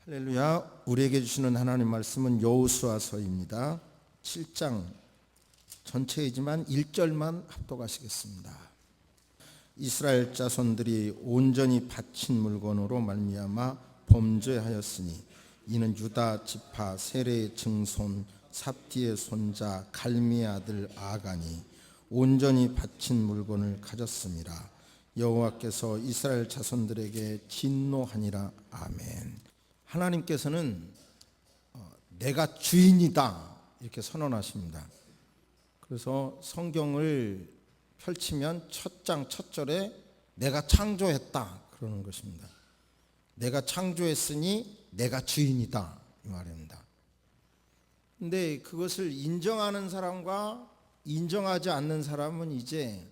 할렐루야. 우리에게 주시는 하나님 말씀은 여호수아서입니다. 7장 전체이지만 1절만 합독하시겠습니다. 이스라엘 자손들이 온전히 바친 물건으로 말미암아 범죄하였으니 이는 유다 지파 세레의 증손 삽디의 손자 갈미의 아들 아간이 온전히 바친 물건을 가졌습니다. 여호와께서 이스라엘 자손들에게 진노하니라. 아멘. 하나님께서는 내가 주인이다 이렇게 선언하십니다. 그래서 성경을 펼치면 첫 장 첫 절에 내가 창조했다 그러는 것입니다. 내가 창조했으니 내가 주인이다 이 말입니다. 근데 그것을 인정하는 사람과 인정하지 않는 사람은 이제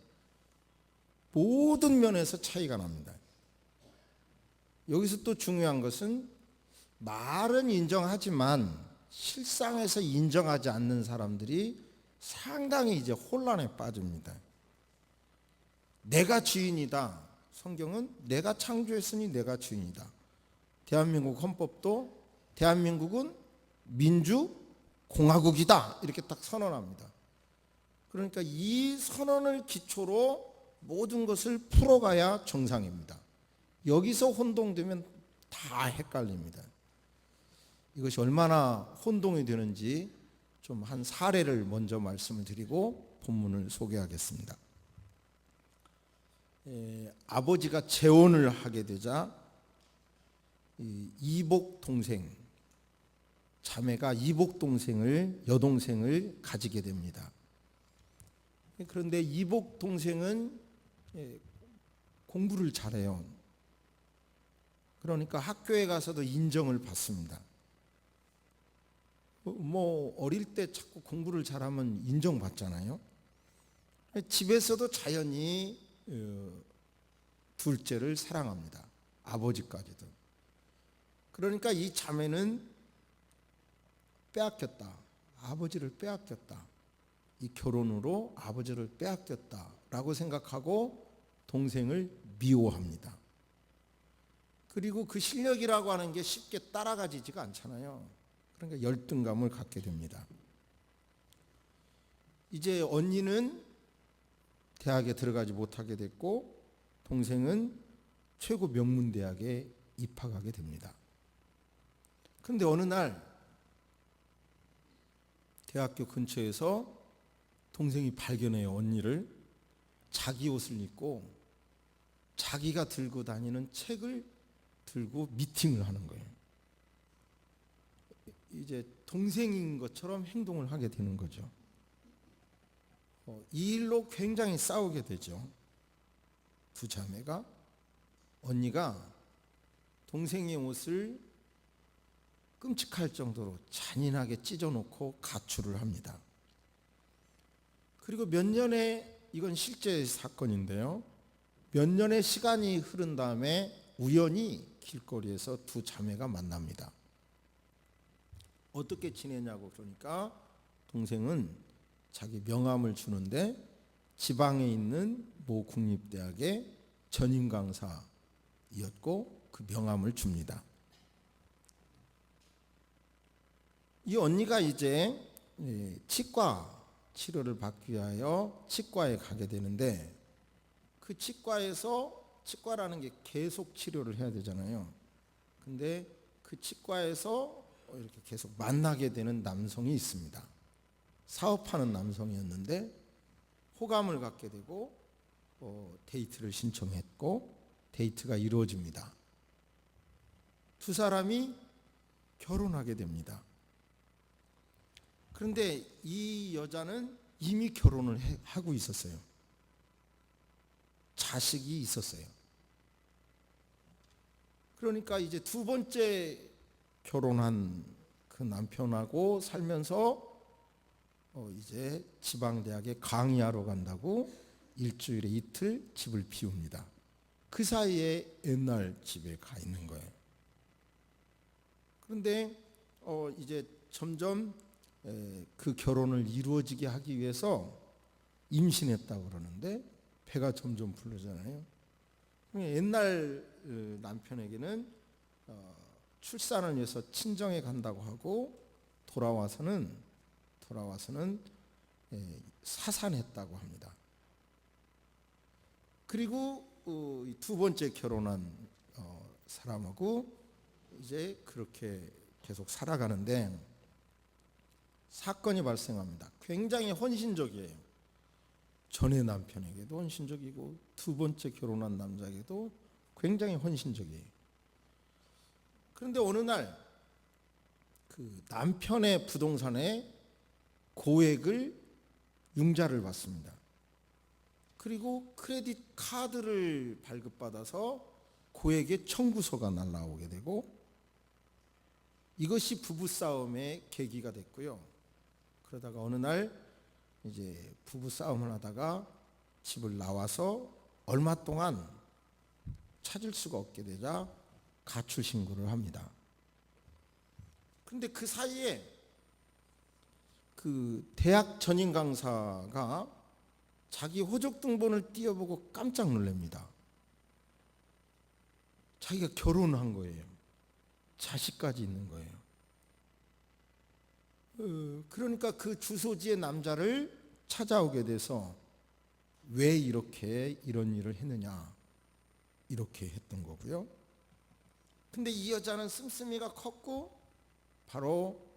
모든 면에서 차이가 납니다. 여기서 또 중요한 것은 말은 인정하지만 실상에서 인정하지 않는 사람들이 상당히 이제 혼란에 빠집니다. 내가 주인이다. 성경은 내가 창조했으니 내가 주인이다. 대한민국 헌법도 대한민국은 민주공화국이다 이렇게 딱 선언합니다. 그러니까 이 선언을 기초로 모든 것을 풀어가야 정상입니다. 여기서 혼동되면 다 헷갈립니다. 이것이 얼마나 혼동이 되는지 좀 한 사례를 먼저 말씀을 드리고 본문을 소개하겠습니다. 아버지가 재혼을 하게 되자 이복 동생, 자매가 이복 동생을 여동생을 가지게 됩니다. 그런데 이복 동생은 공부를 잘해요. 그러니까 학교에 가서도 인정을 받습니다. 어릴 때 자꾸 공부를 잘하면 인정받잖아요. 집에서도 자연히 둘째를 사랑합니다. 아버지까지도. 그러니까 이 자매는 빼앗겼다. 아버지를 빼앗겼다. 이 결혼으로 아버지를 빼앗겼다라고 생각하고 동생을 미워합니다. 그리고 그 실력이라고 하는 게 쉽게 따라가지지가 않잖아요. 그러니까 열등감을 갖게 됩니다. 이제 언니는 대학에 들어가지 못하게 됐고 동생은 최고 명문대학에 입학하게 됩니다. 그런데 어느 날 대학교 근처에서 동생이 발견해요. 언니를 자기 옷을 입고 자기가 들고 다니는 책을 들고 미팅을 하는 거예요. 이제 동생인 것처럼 행동을 하게 되는 거죠. 이 일로 굉장히 싸우게 되죠. 두 자매가. 언니가 동생의 옷을 끔찍할 정도로 잔인하게 찢어놓고 가출을 합니다. 그리고 몇 년의, 이건 실제 사건인데요, 몇 년의 시간이 흐른 다음에 우연히 길거리에서 두 자매가 만납니다. 어떻게 지내냐고 그러니까 동생은 자기 명함을 주는데 지방에 있는 모 국립대학의 전임 강사였고 그 명함을 줍니다. 이 언니가 이제 치과 치료를 받기 위하여 치과에 가게 되는데 그 치과라는 게 계속 치료를 해야 되잖아요. 근데 그 치과에서 이렇게 계속 만나게 되는 남성이 있습니다. 사업하는 남성이었는데 호감을 갖게 되고 데이트를 신청했고 데이트가 이루어집니다. 두 사람이 결혼하게 됩니다. 그런데 이 여자는 이미 결혼을 하고 있었어요. 자식이 있었어요. 그러니까 이제 두 번째 결혼한 그 남편하고 살면서 이제 지방대학에 강의하러 간다고 일주일에 이틀 집을 비웁니다. 그 사이에 옛날 집에 가 있는 거예요. 그런데 이제 점점 그 결혼을 이루어지게 하기 위해서 임신했다고 그러는데 배가 점점 부르잖아요. 옛날 남편에게는 출산을 위해서 친정에 간다고 하고 돌아와서는 사산했다고 합니다. 그리고 두 번째 결혼한 사람하고 이제 그렇게 계속 살아가는데 사건이 발생합니다. 굉장히 헌신적이에요. 전의 남편에게도 헌신적이고 두 번째 결혼한 남자에게도 굉장히 헌신적이에요. 그런데 어느 날 그 남편의 부동산에 고액을 융자를 받습니다. 그리고 크레딧 카드를 발급받아서 고액의 청구서가 날라오게 되고 이것이 부부싸움의 계기가 됐고요. 그러다가 어느 날 이제 부부싸움을 하다가 집을 나와서 얼마 동안 찾을 수가 없게 되자 가출 신고를 합니다. 그런데 그 사이에 그 대학 전임 강사가 자기 호적 등본을 띄워보고 깜짝 놀랍니다. 자기가 결혼한 거예요. 자식까지 있는 거예요. 그러니까 그 주소지의 남자를 찾아오게 돼서 왜 이렇게 이런 일을 했느냐 이렇게 했던 거고요. 근데 이 여자는 씀씀이가 컸고 바로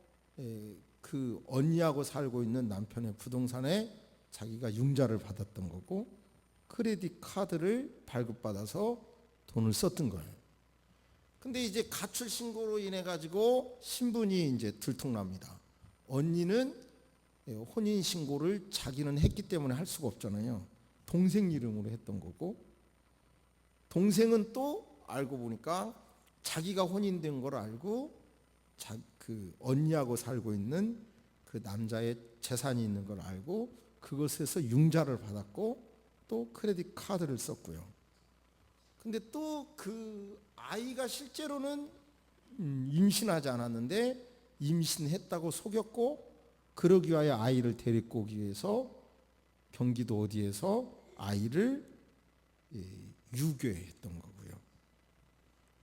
그 언니하고 살고 있는 남편의 부동산에 자기가 융자를 받았던 거고 크레딧 카드를 발급받아서 돈을 썼던 거예요. 근데 이제 가출 신고로 인해 가지고 신분이 이제 들통납니다. 언니는 혼인 신고를 자기는 했기 때문에 할 수가 없잖아요. 동생 이름으로 했던 거고 동생은 또 알고 보니까 자기가 혼인된 걸 알고 그 언니하고 살고 있는 그 남자의 재산이 있는 걸 알고 그것에서 융자를 받았고 또 크레딧 카드를 썼고요. 근데 또 그 아이가 실제로는 임신하지 않았는데 임신했다고 속였고 그러기 위하여 아이를 데리고 오기 위해서 경기도 어디에서 아이를 유괴했던 거고요.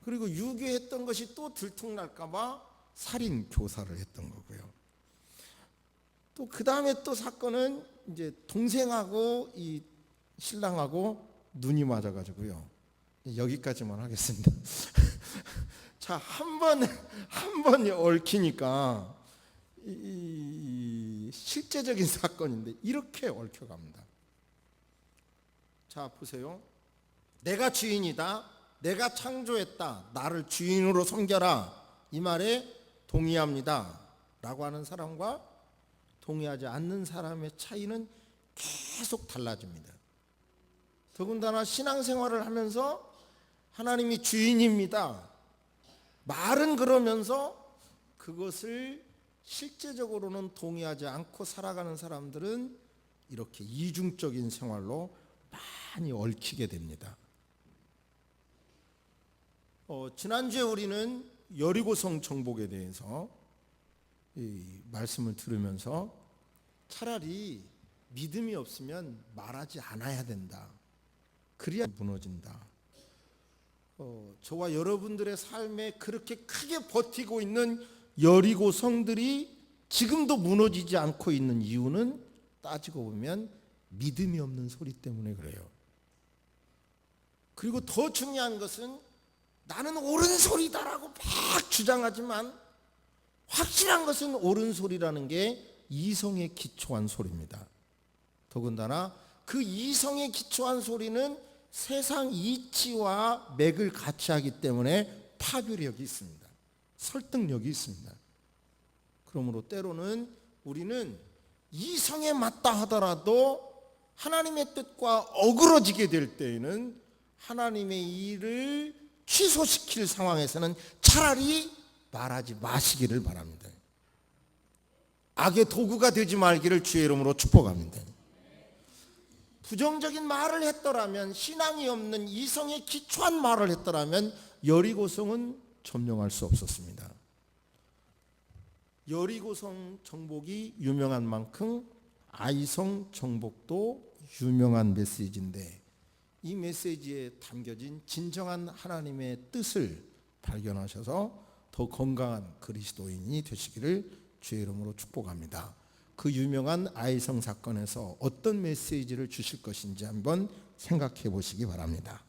그리고 유괴했던 것이 또 들통날까 봐 살인 교사를 했던 거고요. 또 그 다음에 또 사건은 이제 동생하고 이 신랑하고 눈이 맞아가지고요. 여기까지만 하겠습니다. 자, 한 번 얽히니까 이 실제적인 사건인데 이렇게 얽혀갑니다. 자, 보세요. 내가 주인이다. 내가 창조했다. 나를 주인으로 섬겨라. 이 말에 동의합니다. 라고 하는 사람과 동의하지 않는 사람의 차이는 계속 달라집니다. 더군다나 신앙생활을 하면서 하나님이 주인입니다. 말은 그러면서 그것을 실제적으로는 동의하지 않고 살아가는 사람들은 이렇게 이중적인 생활로 많이 얽히게 됩니다. 지난주에 우리는 여리고성 정복에 대해서 이 말씀을 들으면서 차라리 믿음이 없으면 말하지 않아야 된다. 그래야 무너진다. 저와 여러분들의 삶에 그렇게 크게 버티고 있는 여리고 성들이 지금도 무너지지 않고 있는 이유는 따지고 보면 믿음이 없는 소리 때문에 그래요. 그리고 더 중요한 것은 나는 옳은 소리다라고 막 주장하지만 확실한 것은 옳은 소리라는 게 이성에 기초한 소리입니다. 더군다나 그 이성에 기초한 소리는 세상 이치와 맥을 같이 하기 때문에 파괴력이 있습니다. 설득력이 있습니다. 그러므로 때로는 우리는 이성에 맞다 하더라도 하나님의 뜻과 어그러지게 될 때에는 하나님의 일을 취소시킬 상황에서는 차라리 말하지 마시기를 바랍니다. 악의 도구가 되지 말기를 주의 이름으로 축복합니다. 부정적인 말을 했더라면, 신앙이 없는 이성에 기초한 말을 했더라면 여리고성은 점령할 수 없었습니다. 여리고성 정복이 유명한 만큼 아이성 정복도 유명한 메시지인데 이 메시지에 담겨진 진정한 하나님의 뜻을 발견하셔서 더 건강한 그리스도인이 되시기를 주의 이름으로 축복합니다. 그 유명한 아이성 사건에서 어떤 메시지를 주실 것인지 한번 생각해 보시기 바랍니다.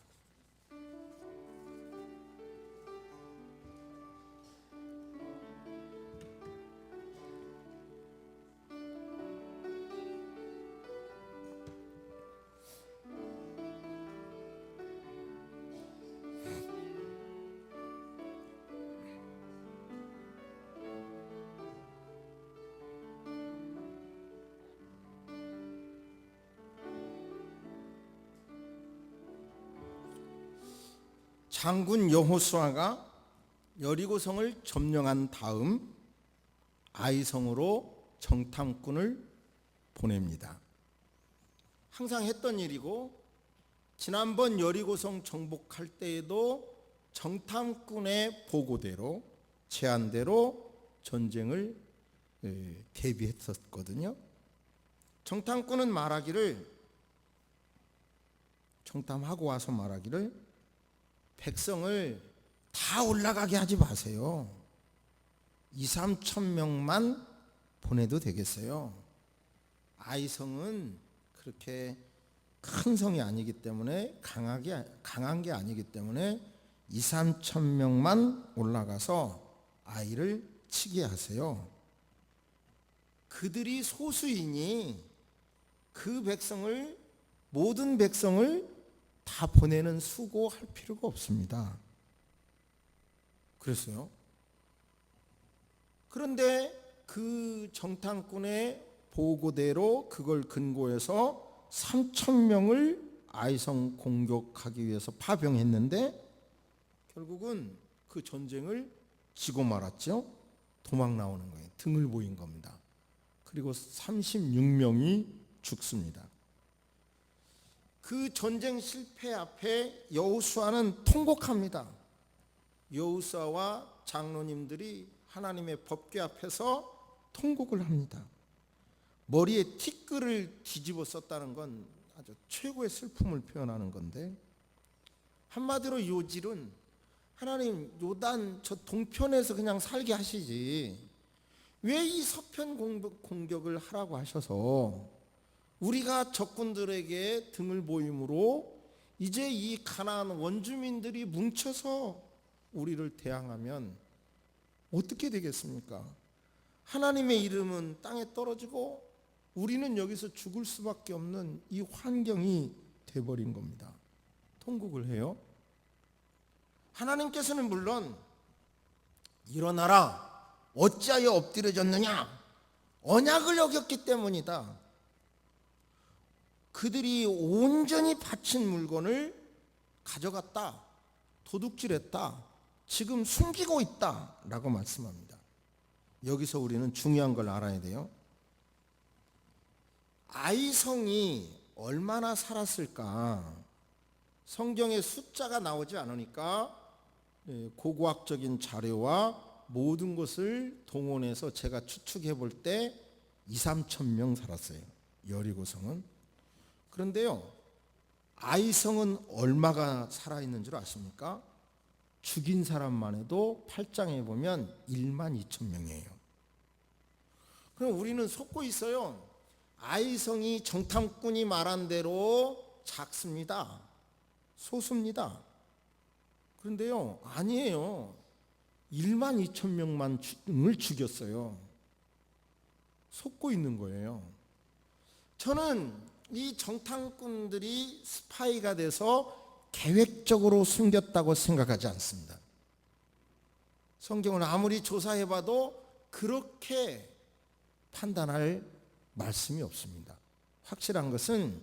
장군 여호수아가 여리고성을 점령한 다음 아이성으로 정탐꾼을 보냅니다. 항상 했던 일이고 지난번 여리고성 정복할 때에도 정탐꾼의 보고대로 제안대로 전쟁을 대비했었거든요. 정탐꾼은 정탐하고 와서 말하기를 백성을 다 올라가게 하지 마세요. 2, 3천 명만 보내도 되겠어요. 아이성은 그렇게 큰 성이 아니기 때문에 강한 게 아니기 때문에 2, 3천 명만 올라가서 아이를 치게 하세요. 그들이 소수이니 그 모든 백성을 다 보내는 수고할 필요가 없습니다. 그랬어요. 그런데 그 정탐꾼의 보고대로 그걸 근거해서 3천 명을 아이성 공격하기 위해서 파병했는데 결국은 그 전쟁을 지고 말았죠. 도망 나오는 거예요. 등을 보인 겁니다. 그리고 36명이 죽습니다. 그 전쟁 실패 앞에 여호수아는 통곡합니다. 여호수아와 장로님들이 하나님의 법궤 앞에서 통곡을 합니다. 머리에 티끌을 뒤집어 썼다는 건 아주 최고의 슬픔을 표현하는 건데, 한마디로 요질은 하나님 요단 저 동편에서 그냥 살게 하시지 왜 이 서편 공격을 하라고 하셔서 우리가 적군들에게 등을 보임으로 이제 이 가나안 원주민들이 뭉쳐서 우리를 대항하면 어떻게 되겠습니까? 하나님의 이름은 땅에 떨어지고 우리는 여기서 죽을 수밖에 없는 이 환경이 돼버린 겁니다. 통곡을 해요. 하나님께서는 물론 일어나라 어찌하여 엎드려졌느냐 언약을 어겼기 때문이다. 그들이 온전히 바친 물건을 가져갔다, 도둑질했다, 지금 숨기고 있다 라고 말씀합니다. 여기서 우리는 중요한 걸 알아야 돼요. 아이성이 얼마나 살았을까? 성경에 숫자가 나오지 않으니까 고고학적인 자료와 모든 것을 동원해서 제가 추측해 볼 때 2, 3천 명 살았어요. 여리고성은. 그런데요, 아이성은 얼마가 살아있는 줄 아십니까? 죽인 사람만 해도 8장에 보면 1만 2천 명이에요. 그럼 우리는 속고 있어요. 아이성이 정탐꾼이 말한 대로 작습니다. 소수입니다. 그런데요, 아니에요. 1만 2천 명을 죽였어요. 속고 있는 거예요. 저는 이 정탐꾼들이 스파이가 돼서 계획적으로 숨겼다고 생각하지 않습니다. 성경을 아무리 조사해봐도 그렇게 판단할 말씀이 없습니다. 확실한 것은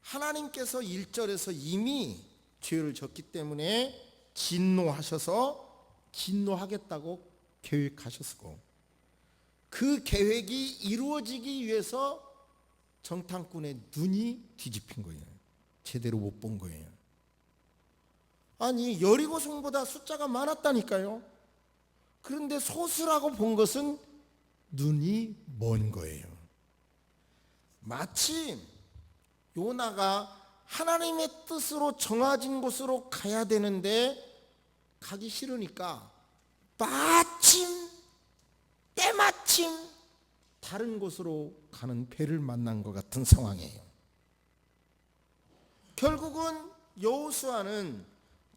하나님께서 1절에서 이미 죄를 졌기 때문에 진노하셔서 진노하겠다고 계획하셨고 그 계획이 이루어지기 위해서 정탐꾼의 눈이 뒤집힌 거예요. 제대로 못 본 거예요. 아니 여리고성보다 숫자가 많았다니까요. 그런데 소수라고 본 것은 눈이 먼 거예요. 마치 요나가 하나님의 뜻으로 정해진 곳으로 가야 되는데 가기 싫으니까 마침 때마침 다른 곳으로 가는 배를 만난 것 같은 상황이에요. 결국은 여호수아는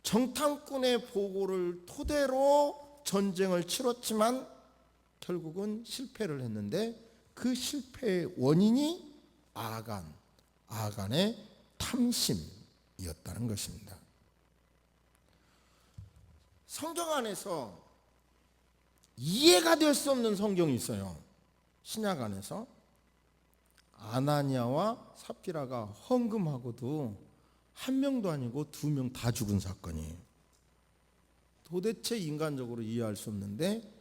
정탐꾼의 보고를 토대로 전쟁을 치렀지만 결국은 실패를 했는데 그 실패의 원인이 아간의 탐심이었다는 것입니다. 성경 안에서 이해가 될 수 없는 성경이 있어요. 신약 안에서 아나니아와 삽비라가 헌금하고도 한 명도 아니고 2명 다 죽은 사건이에요. 도대체 인간적으로 이해할 수 없는데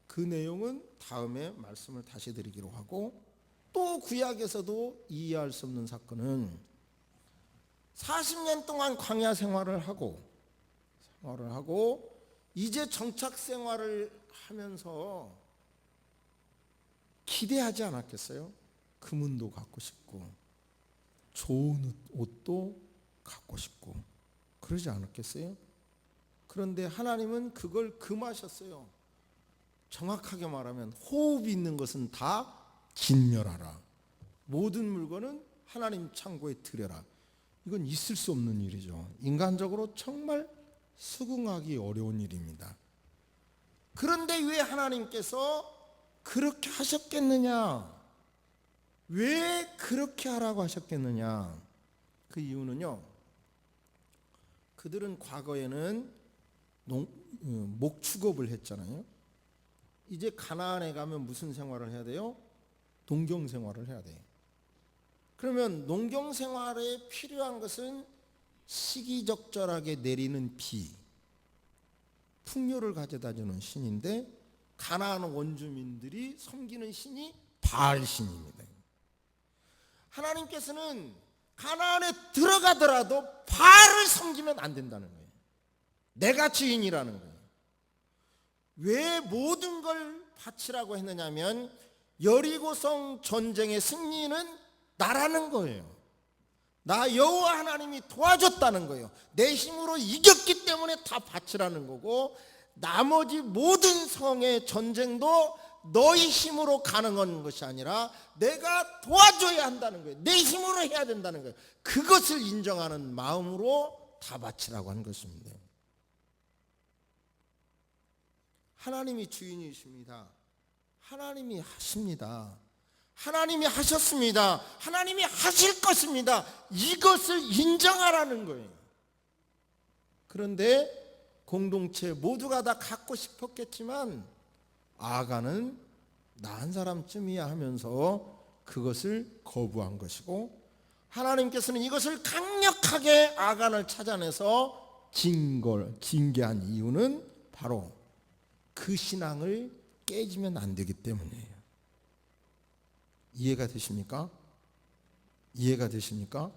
그 내용은 다음에 말씀을 다시 드리기로 하고, 또 구약에서도 이해할 수 없는 사건은 40년 동안 광야 생활을 하고 이제 정착 생활을 하면서 기대하지 않았겠어요? 금은도 갖고 싶고 좋은 옷도 갖고 싶고 그러지 않았겠어요? 그런데 하나님은 그걸 금하셨어요. 정확하게 말하면 호흡이 있는 것은 다 진멸하라. 모든 물건은 하나님 창고에 들여라. 이건 있을 수 없는 일이죠. 인간적으로 정말 수긍하기 어려운 일입니다. 그런데 왜 하나님께서 그렇게 하셨겠느냐? 왜 그렇게 하라고 하셨겠느냐? 그 이유는요, 그들은 과거에는 목축업을 했잖아요. 이제 가나안에 가면 무슨 생활을 해야 돼요? 농경 생활을 해야 돼요. 그러면 농경 생활에 필요한 것은 시기적절하게 내리는 비, 풍요를 가져다주는 신인데 가나안 원주민들이 섬기는 신이 바알 신입니다. 하나님께서는 가나안에 들어가더라도 바알을 섬기면 안 된다는 거예요. 내가 주인이라는 거예요. 왜 모든 걸 바치라고 했느냐면 여리고성 전쟁의 승리는 나라는 거예요. 나 여호와 하나님이 도와줬다는 거예요. 내 힘으로 이겼기 때문에 다 바치라는 거고, 나머지 모든 성의 전쟁도 너희 힘으로 가능한 것이 아니라 내가 도와줘야 한다는 거예요. 내 힘으로 해야 된다는 거예요. 그것을 인정하는 마음으로 다 바치라고 한 것입니다. 하나님이 주인이십니다. 하나님이 하십니다. 하나님이 하셨습니다. 하나님이 하실 것입니다. 이것을 인정하라는 거예요. 그런데 공동체 모두가 다 갖고 싶었겠지만 아간은 나 한 사람쯤이야 하면서 그것을 거부한 것이고, 하나님께서는 이것을 강력하게 아간을 찾아내서 징계한 이유는 바로 그 신앙을 깨지면 안 되기 때문이에요. 이해가 되십니까? 이해가 되십니까?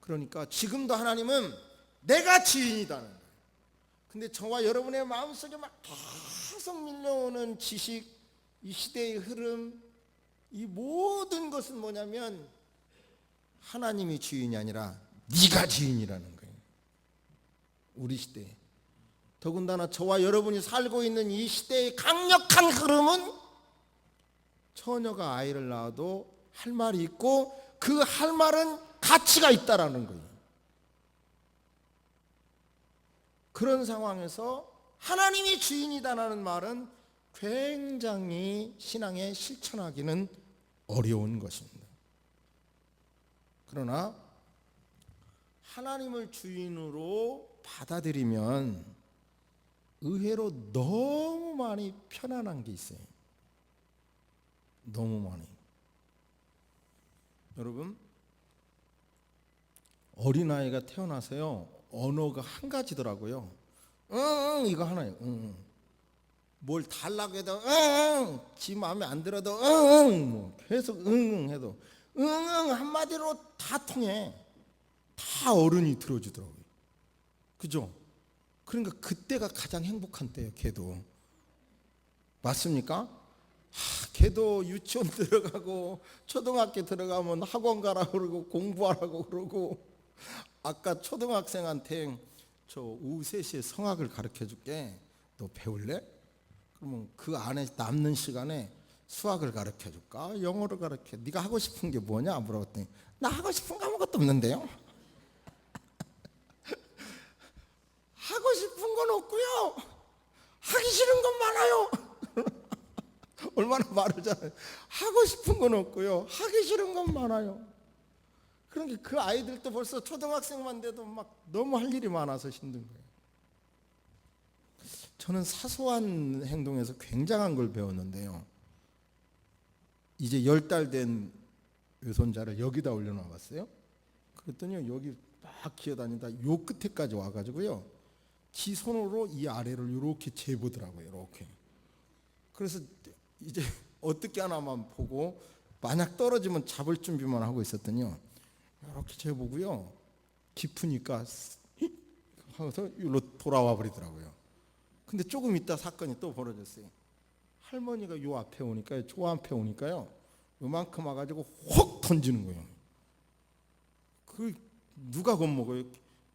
그러니까 지금도 하나님은 내가 주인이다는 거예요. 근데 저와 여러분의 마음속에 막 계속 밀려오는 지식, 이 시대의 흐름, 이 모든 것은 뭐냐면 하나님이 주인이 아니라 네가 주인이라는 거예요. 우리 시대에. 더군다나 저와 여러분이 살고 있는 이 시대의 강력한 흐름은 처녀가 아이를 낳아도 할 말이 있고 그 할 말은 가치가 있다라는 거예요. 그런 상황에서 하나님이 주인이다라는 말은 굉장히 신앙에 실천하기는 어려운 것입니다. 그러나 하나님을 주인으로 받아들이면 의외로 너무 많이 편안한 게 있어요. 너무 많이. 여러분, 어린아이가 태어나서요, 언어가 한 가지더라고요. 응, 이거 하나예요. 응. 뭘 달라고 해도 응, 지 마음에 안 들어도 응, 뭐 계속 응 해도 응 한마디로 다 통해. 다 어른이 들어주더라고요. 그죠? 그러니까 그때가 가장 행복한 때예요. 걔도. 맞습니까? 걔도 유치원 들어가고 초등학교 들어가면 학원 가라고 그러고 공부하라고 그러고, 아까 초등학생한테 저 오후 3시에 성악을 가르쳐 줄게. 너 배울래? 그러면 그 안에 남는 시간에 수학을 가르쳐 줄까? 영어를 가르쳐. 네가 하고 싶은 게 뭐냐? 물어봤더니 나 하고 싶은 거 아무것도 없는데요. 하고 싶은 건 없고요. 하기 싫은 건 많아요. 얼마나 말을 잘해. 하고 싶은 건 없고요. 하기 싫은 건 많아요. 그러니까 그 아이들도 벌써 초등학생만 돼도 막 너무 할 일이 많아서 힘든 거예요. 저는 사소한 행동에서 굉장한 걸 배웠는데요. 이제 10달 된 외손자를 여기다 올려놔 봤어요. 그랬더니 여기 막 기어다니다 요 끝에까지 와가지고요. 지 손으로 이 아래를 이렇게 재보더라고요. 이렇게. 그래서 이제 어떻게 하나만 보고 만약 떨어지면 잡을 준비만 하고 있었더니요. 이렇게 재보고요. 깊으니까 하면서 이리로 돌아와 버리더라고요. 근데 조금 있다 사건이 또 벌어졌어요. 할머니가 요 앞에 오니까요. 저 앞에 오니까요. 요만큼 와가지고 확 던지는 거예요. 그 누가 겁먹어요?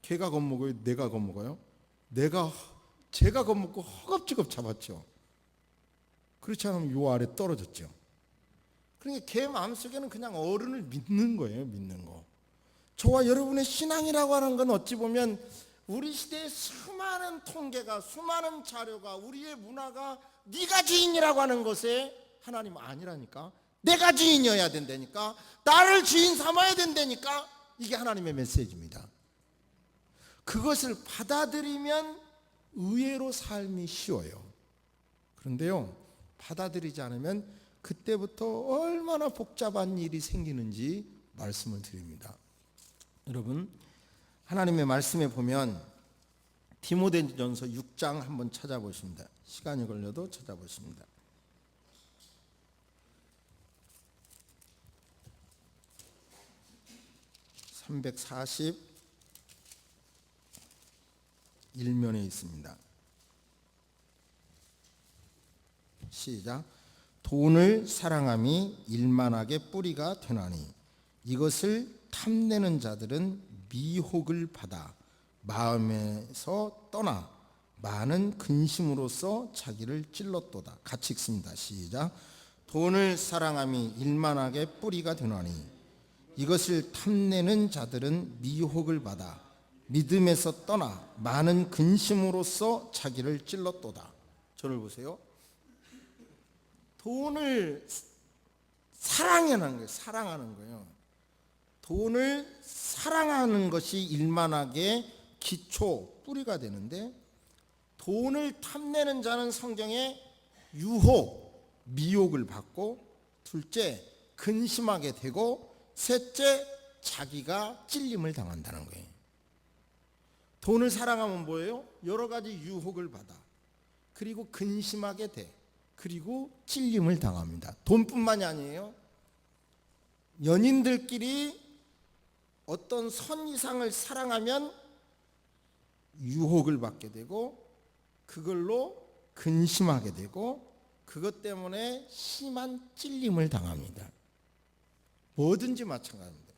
걔가 겁먹어요? 내가 겁먹어요? 제가 겁먹고 허겁지겁 잡았죠. 그렇지 않으면 요 아래 떨어졌죠. 그러니까 걔 마음속에는 그냥 어른을 믿는 거예요. 믿는 거. 저와 여러분의 신앙이라고 하는 건 어찌 보면 우리 시대의 수많은 통계가 수많은 자료가 우리의 문화가 네가 주인이라고 하는 것에 하나님 아니라니까. 내가 주인이어야 된다니까. 나를 주인 삼아야 된다니까. 이게 하나님의 메시지입니다. 그것을 받아들이면 의외로 삶이 쉬워요. 그런데요, 받아들이지 않으면 그때부터 얼마나 복잡한 일이 생기는지 말씀을 드립니다. 여러분, 하나님의 말씀에 보면 디모데전서 6장 한번 찾아보십니다. 시간이 걸려도 찾아보십니다. 341면에 있습니다. 시작. 돈을 사랑함이 일만하게 뿌리가 되나니 이것을 탐내는 자들은 미혹을 받아 마음에서 떠나 많은 근심으로써 자기를 찔렀도다. 같이 읽습니다. 시작. 돈을 사랑함이 일만하게 뿌리가 되나니 이것을 탐내는 자들은 미혹을 받아 믿음에서 떠나 많은 근심으로써 자기를 찔렀도다. 저를 보세요. 돈을 사랑하는 거예요. 사랑하는 거예요. 돈을 사랑하는 것이 일만하게 기초, 뿌리가 되는데 돈을 탐내는 자는 성경에 유혹, 미혹을 받고 둘째, 근심하게 되고 셋째, 자기가 찔림을 당한다는 거예요. 돈을 사랑하면 뭐예요? 여러 가지 유혹을 받아. 그리고 근심하게 돼. 그리고 찔림을 당합니다. 돈뿐만이 아니에요. 연인들끼리 어떤 선 이상을 사랑하면 유혹을 받게 되고 그걸로 근심하게 되고 그것 때문에 심한 찔림을 당합니다. 뭐든지 마찬가지입니다.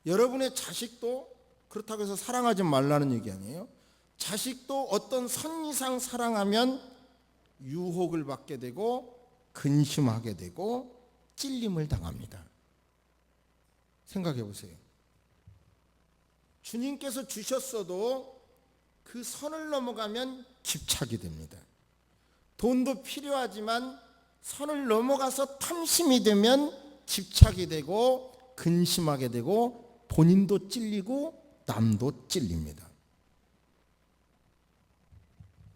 여러분의 자식도 그렇다고 해서 사랑하지 말라는 얘기 아니에요. 자식도 어떤 선 이상 사랑하면 유혹을 받게 되고 근심하게 되고 찔림을 당합니다. 생각해 보세요. 주님께서 주셨어도 그 선을 넘어가면 집착이 됩니다. 돈도 필요하지만 선을 넘어가서 탐심이 되면 집착이 되고 근심하게 되고 본인도 찔리고 남도 찔립니다.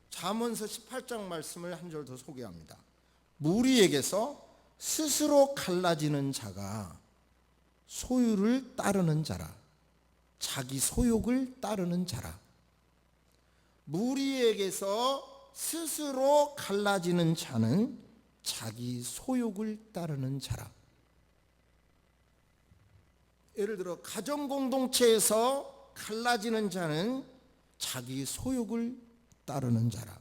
잠언서 18장 말씀을 한 절 더 소개합니다. 무리에게서 스스로 갈라지는 자가 소유를 따르는 자라. 자기 소욕을 따르는 자라. 무리에게서 스스로 갈라지는 자는 자기 소욕을 따르는 자라. 예를 들어 가정 공동체에서 갈라지는 자는 자기 소욕을 따르는 자라.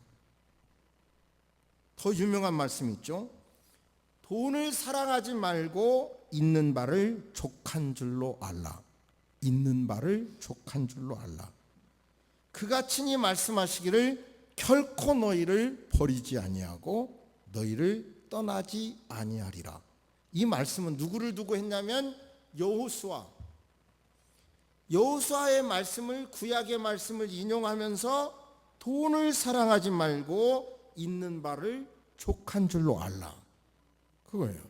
더 유명한 말씀이 있죠. 돈을 사랑하지 말고 있는 바를 족한 줄로 알라. 있는 바를 족한 줄로 알라. 그가 친히 말씀하시기를 결코 너희를 버리지 아니하고 너희를 떠나지 아니하리라. 이 말씀은 누구를 두고 했냐면 여호수아의 말씀을, 구약의 말씀을 인용하면서 돈을 사랑하지 말고 있는 바를 족한 줄로 알라, 그거예요.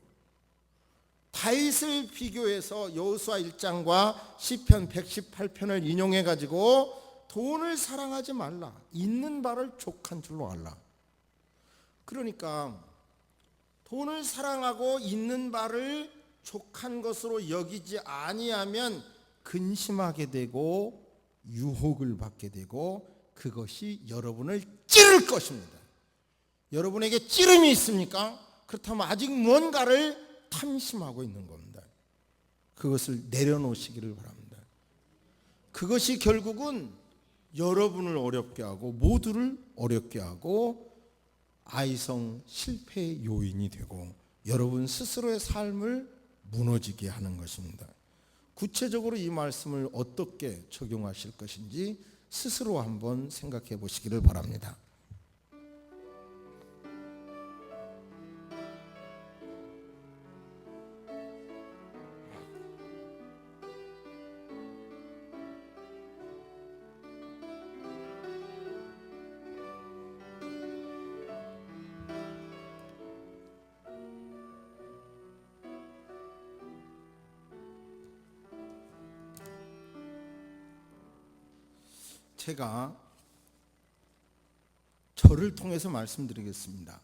다윗을 비교해서 여호수아 1장과 시편 118편을 인용해 가지고 돈을 사랑하지 말라, 있는 바를 족한 줄로 알라. 그러니까 돈을 사랑하고 있는 바를 족한 것으로 여기지 아니하면 근심하게 되고 유혹을 받게 되고 그것이 여러분을 찌를 것입니다. 여러분에게 찌름이 있습니까? 그렇다면 아직 뭔가를 탐심하고 있는 겁니다. 그것을 내려놓으시기를 바랍니다. 그것이 결국은 여러분을 어렵게 하고 모두를 어렵게 하고 아이성 실패의 요인이 되고 여러분 스스로의 삶을 무너지게 하는 것입니다. 구체적으로 이 말씀을 어떻게 적용하실 것인지 스스로 한번 생각해 보시기를 바랍니다. 제가 저를 통해서 말씀드리겠습니다.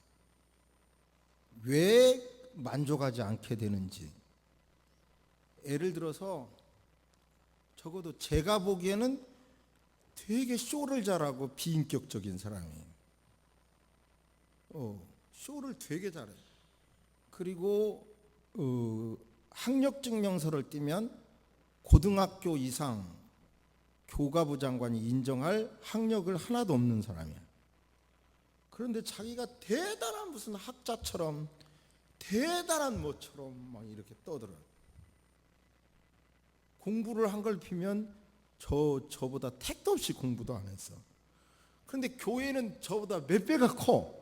왜 만족하지 않게 되는지. 예를 들어서 적어도 제가 보기에는 되게 쇼를 잘하고 비인격적인 사람이에요. 쇼를 되게 잘해요. 그리고 학력증명서를 띄면 고등학교 이상 교과부 장관이 인정할 학력을 하나도 없는 사람이야. 그런데 자기가 대단한 무슨 학자처럼 대단한 뭐처럼 막 이렇게 떠들어요. 공부를 한 걸 피면 저보다 택도 없이 공부도 안 했어. 그런데 교회는 저보다 몇 배가 커.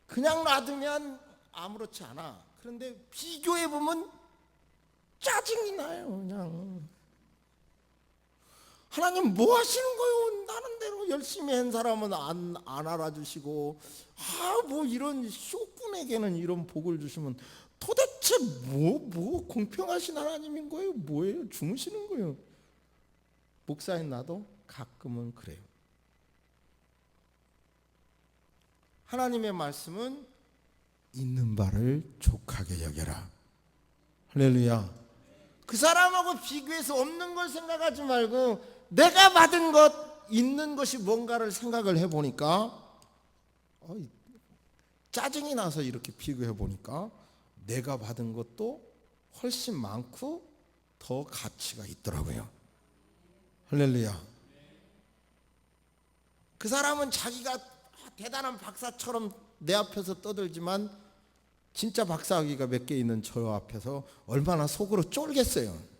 그냥 놔두면 아무렇지 않아. 그런데 비교해 보면 짜증이 나요. 그냥 하나님 뭐 하시는 거요? 나름대로 열심히 한 사람은 안 알아주시고, 뭐 이런 쇼꾼에게는 이런 복을 주시면 도대체 뭐 공평하신 하나님인 거예요? 뭐예요? 주무시는 거예요? 목사인 나도 가끔은 그래요. 하나님의 말씀은 있는 바를 족하게 여겨라. 할렐루야. 그 사람하고 비교해서 없는 걸 생각하지 말고 내가 받은 것, 있는 것이 뭔가를 생각을 해보니까 짜증이 나서 이렇게 비교해 보니까 내가 받은 것도 훨씬 많고 더 가치가 있더라고요. 할렐루야. 그 사람은 자기가 대단한 박사처럼 내 앞에서 떠들지만 진짜 박사학위가 몇 개 있는 저 앞에서 얼마나 속으로 쫄겠어요.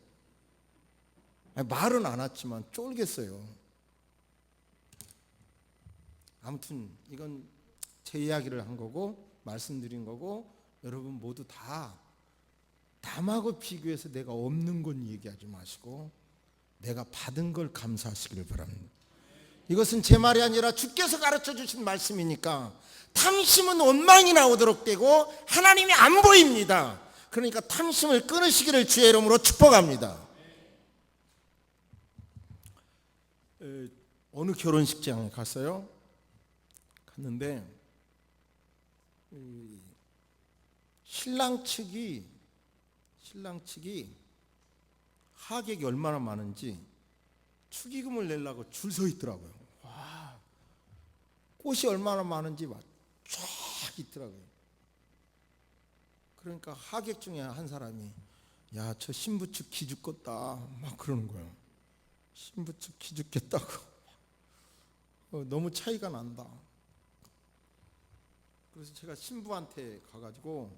말은 안 했지만 쫄겠어요. 아무튼 이건 제 이야기를 한 거고 말씀드린 거고, 여러분 모두 다 남하고 비교해서 내가 없는 건 얘기하지 마시고 내가 받은 걸 감사하시기를 바랍니다. 이것은 제 말이 아니라 주께서 가르쳐 주신 말씀이니까 탐심은 원망이 나오도록 되고 하나님이 안 보입니다. 그러니까 탐심을 끊으시기를 주의 이름으로 축복합니다. 어느 결혼식장에 갔어요. 갔는데 신랑 측이 하객이 얼마나 많은지 축의금을 내려고 줄 서 있더라고요. 와, 꽃이 얼마나 많은지 막 쫙 있더라고요. 그러니까 하객 중에 한 사람이 야, 저 신부 측 기죽겠다 막 그러는 거예요. 신부 측 기죽겠다고. 너무 차이가 난다. 그래서 제가 신부한테 가가지고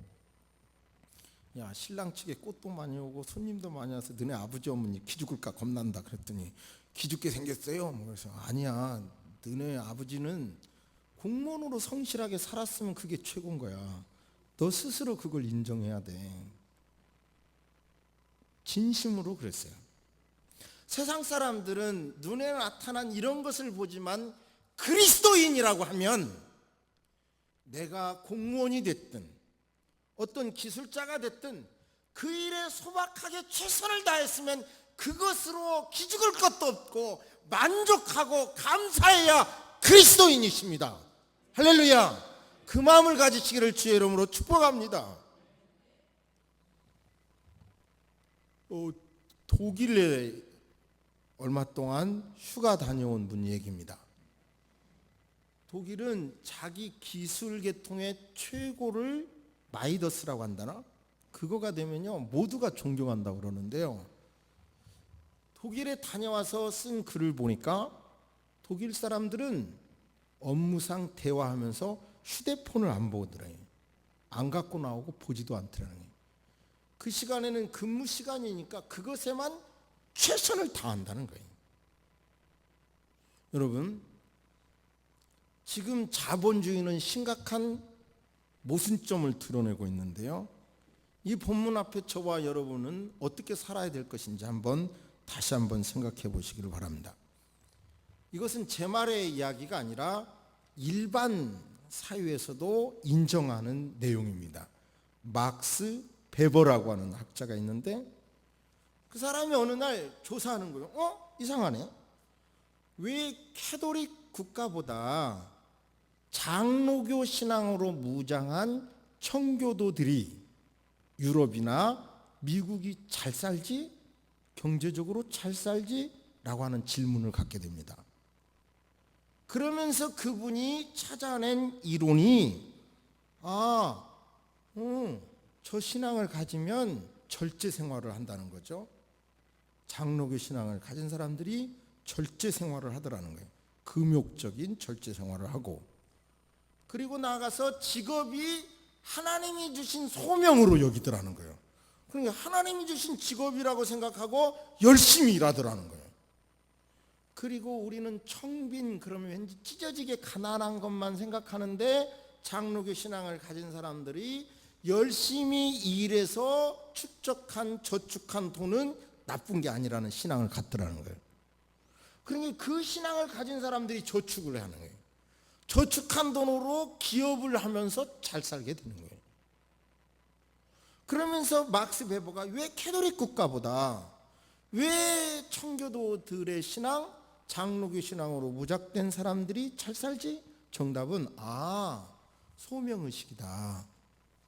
야, 신랑 측에 꽃도 많이 오고 손님도 많이 와서 너네 아버지 어머니 기죽을까 겁난다 그랬더니 기죽게 생겼어요. 그래서 아니야, 너네 아버지는 공무원으로 성실하게 살았으면 그게 최고인 거야. 너 스스로 그걸 인정해야 돼. 진심으로 그랬어요. 세상 사람들은 눈에 나타난 이런 것을 보지만 그리스도인이라고 하면 내가 공무원이 됐든 어떤 기술자가 됐든 그 일에 소박하게 최선을 다했으면 그것으로 기죽을 것도 없고 만족하고 감사해야 그리스도인이십니다. 할렐루야. 그 마음을 가지시기를 주의 이름으로 축복합니다. 독일에 얼마 동안 휴가 다녀온 분 얘기입니다. 독일은 자기 기술 계통의 최고를 마이더스라고 한다나? 그거가 되면요 모두가 존경한다고 그러는데요. 독일에 다녀와서 쓴 글을 보니까 독일 사람들은 업무상 대화하면서 휴대폰을 안 보더래요. 안 갖고 나오고 보지도 않더라는 거예요. 그 시간에는 근무 시간이니까 그것에만 최선을 다한다는 거예요. 여러분, 지금 자본주의는 심각한 모순점을 드러내고 있는데요. 이 본문 앞에 저와 여러분은 어떻게 살아야 될 것인지 다시 한번 생각해 보시기를 바랍니다. 이것은 제 말의 이야기가 아니라 일반 사회에서도 인정하는 내용입니다. 막스 베버라고 하는 학자가 있는데 그 사람이 어느 날 조사하는 거예요. 이상하네. 왜 캐톨릭 국가보다 장로교 신앙으로 무장한 청교도들이 유럽이나 미국이 잘 살지? 경제적으로 잘 살지? 라고 하는 질문을 갖게 됩니다. 그러면서 그분이 찾아낸 이론이 저 신앙을 가지면 절제 생활을 한다는 거죠. 장로교 신앙을 가진 사람들이 절제 생활을 하더라는 거예요. 금욕적인 절제 생활을 하고, 그리고 나가서 직업이 하나님이 주신 소명으로 여기더라는 거예요. 그러니까 하나님이 주신 직업이라고 생각하고 열심히 일하더라는 거예요. 그리고 우리는 청빈, 그러면 왠지 찢어지게 가난한 것만 생각하는데 장로교 신앙을 가진 사람들이 열심히 일해서 축적한 저축한 돈은 나쁜 게 아니라는 신앙을 갖더라는 거예요. 그러니까 그 신앙을 가진 사람들이 저축을 하는 거예요. 저축한 돈으로 기업을 하면서 잘 살게 되는 거예요. 그러면서 막스 베버가 왜 캐톨릭 국가보다 왜 청교도들의 신앙, 장로교 신앙으로 무작된 사람들이 잘 살지? 정답은 소명의식이다.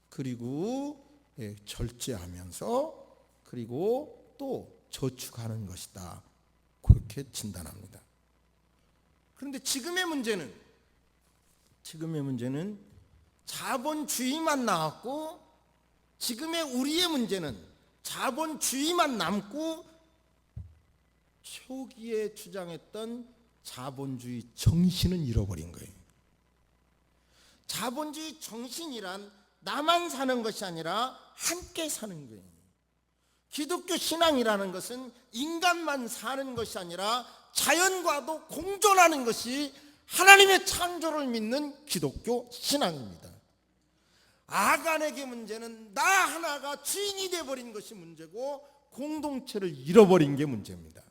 그리고 절제하면서 그리고 또 저축하는 것이다. 그렇게 진단합니다. 그런데 지금의 문제는 자본주의만 나왔고, 지금의 우리의 문제는 자본주의만 남고 초기에 주장했던 자본주의 정신은 잃어버린 거예요. 자본주의 정신이란 나만 사는 것이 아니라 함께 사는 거예요. 기독교 신앙이라는 것은 인간만 사는 것이 아니라 자연과도 공존하는 것이 하나님의 창조를 믿는 기독교 신앙입니다. 아간에게 문제는 나 하나가 주인이 되어버린 것이 문제고 공동체를 잃어버린 게 문제입니다.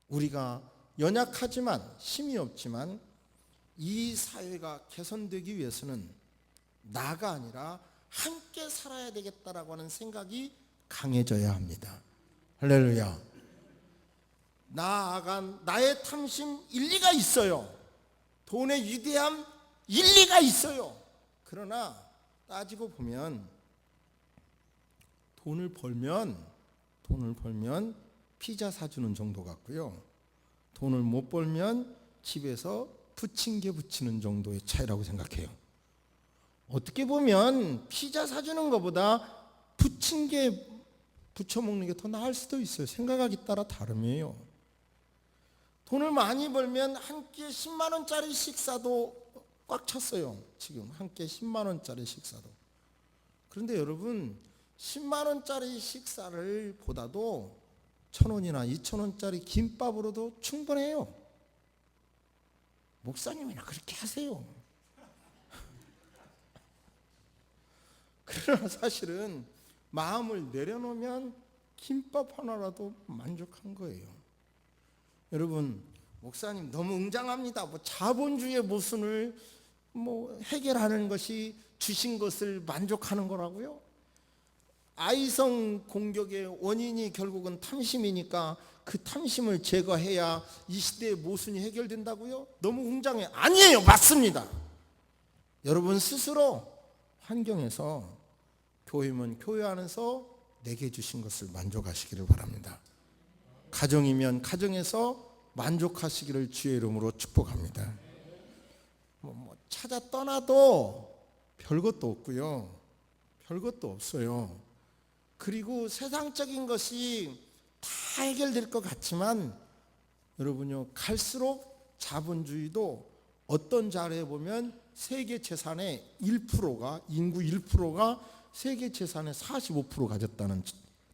우리가 연약하지만 힘이 없지만 이 사회가 개선되기 위해서는 나가 아니라 함께 살아야 되겠다라고 하는 생각이 강해져야 합니다. 할렐루야. 나의 탐심 일리가 있어요. 돈의 위대함 일리가 있어요. 그러나 따지고 보면 돈을 벌면 피자 사주는 정도 같고요. 돈을 못 벌면 집에서 부침개 부치는 정도의 차이라고 생각해요. 어떻게 보면 피자 사주는 것보다 부침개 부쳐 먹는 게 더 나을 수도 있어요. 생각하기 따라 다름이에요. 돈을 많이 벌면 한 끼에 10만 원짜리 식사도 꽉 찼어요. 지금 한 끼에 10만 원짜리 식사도. 그런데 여러분 10만 원짜리 식사를 보다도 1,000원이나 2,000원짜리 김밥으로도 충분해요. 목사님이나 그렇게 하세요. 그러나 사실은 마음을 내려놓으면 김밥 하나라도 만족한 거예요. 여러분, 목사님 너무 웅장합니다. 자본주의의 모순을 해결하는 것이 주신 것을 만족하는 거라고요? 아이성 공격의 원인이 결국은 탐심이니까 그 탐심을 제거해야 이 시대의 모순이 해결된다고요? 너무 웅장해. 아니에요. 맞습니다. 여러분 스스로 환경에서, 교회면 교회 안에서 내게 주신 것을 만족하시기를 바랍니다. 가정이면 가정에서 만족하시기를 주의 이름으로 축복합니다. 찾아 떠나도 별것도 없고요. 별것도 없어요. 그리고 세상적인 것이 다 해결될 것 같지만 여러분요, 갈수록 자본주의도 어떤 자료에 보면 세계 재산의 1%가, 인구 1%가 세계 재산의 45% 가졌다는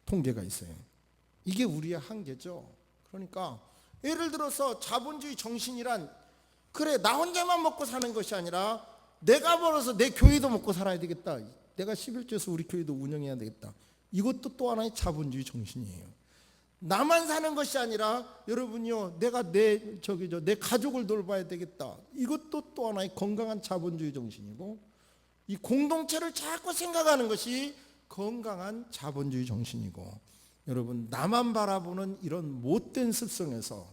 통계가 있어요. 이게 우리의 한계죠. 그러니까 예를 들어서 자본주의 정신이란, 그래 나 혼자만 먹고 사는 것이 아니라 내가 벌어서 내 교회도 먹고 살아야 되겠다. 내가 11조에서 우리 교회도 운영해야 되겠다. 이것도 또 하나의 자본주의 정신이에요. 나만 사는 것이 아니라 여러분요, 내가 내 가족을 돌봐야 되겠다. 이것도 또 하나의 건강한 자본주의 정신이고, 이 공동체를 자꾸 생각하는 것이 건강한 자본주의 정신이고, 여러분 나만 바라보는 이런 못된 습성에서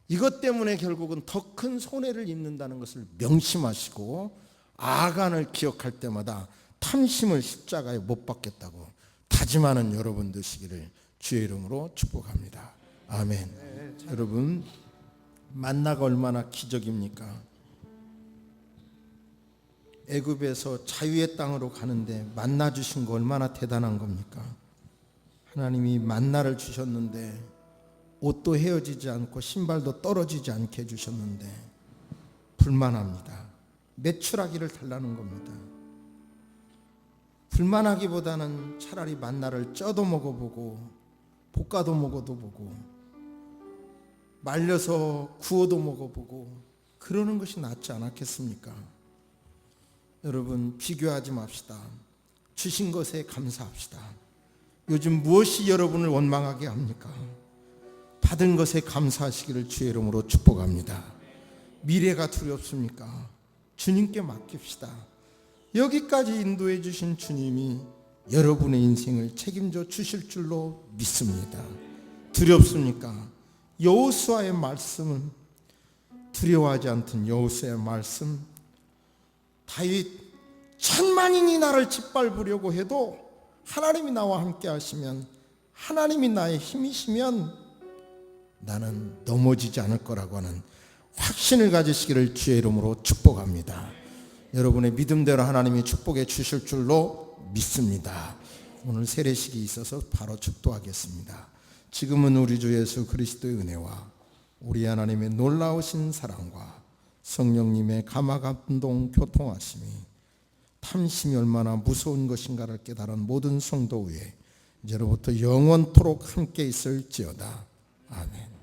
이것 때문에 결국은 더 큰 손해를 입는다는 것을 명심하시고, 아간을 기억할 때마다 탐심을 십자가에 못 박겠다고 다짐하는 여러분 되시기를 주의 이름으로 축복합니다. 아멘. 여러분, 만나가 얼마나 기적입니까? 애굽에서 자유의 땅으로 가는데 만나 주신 거 얼마나 대단한 겁니까? 하나님이 만나를 주셨는데 옷도 헤어지지 않고 신발도 떨어지지 않게 해주셨는데 불만합니다. 매출하기를 달라는 겁니다. 불만하기보다는 차라리 만나를 쪄도 먹어보고 볶아도 먹어도 보고 말려서 구워도 먹어보고 그러는 것이 낫지 않았겠습니까? 여러분, 비교하지 맙시다. 주신 것에 감사합시다. 요즘 무엇이 여러분을 원망하게 합니까? 받은 것에 감사하시기를 주의 이름으로 축복합니다. 미래가 두렵습니까? 주님께 맡깁시다. 여기까지 인도해 주신 주님이 여러분의 인생을 책임져 주실 줄로 믿습니다. 두렵습니까? 여호수아의 말씀은, 두려워하지 않던 여호수아의 말씀, 다윗 천만인이 나를 짓밟으려고 해도 하나님이 나와 함께 하시면, 하나님이 나의 힘이시면 나는 넘어지지 않을 거라고 하는 확신을 가지시기를 주의 이름으로 축복합니다. 여러분의 믿음대로 하나님이 축복해 주실 줄로 믿습니다. 오늘 세례식이 있어서 바로 축도하겠습니다. 지금은 우리 주 예수 그리스도의 은혜와 우리 하나님의 놀라우신 사랑과 성령님의 감화감동 교통하심이, 탐심이 얼마나 무서운 것인가를 깨달은 모든 성도 위에 이제로부터 영원토록 함께 있을지어다. 아멘.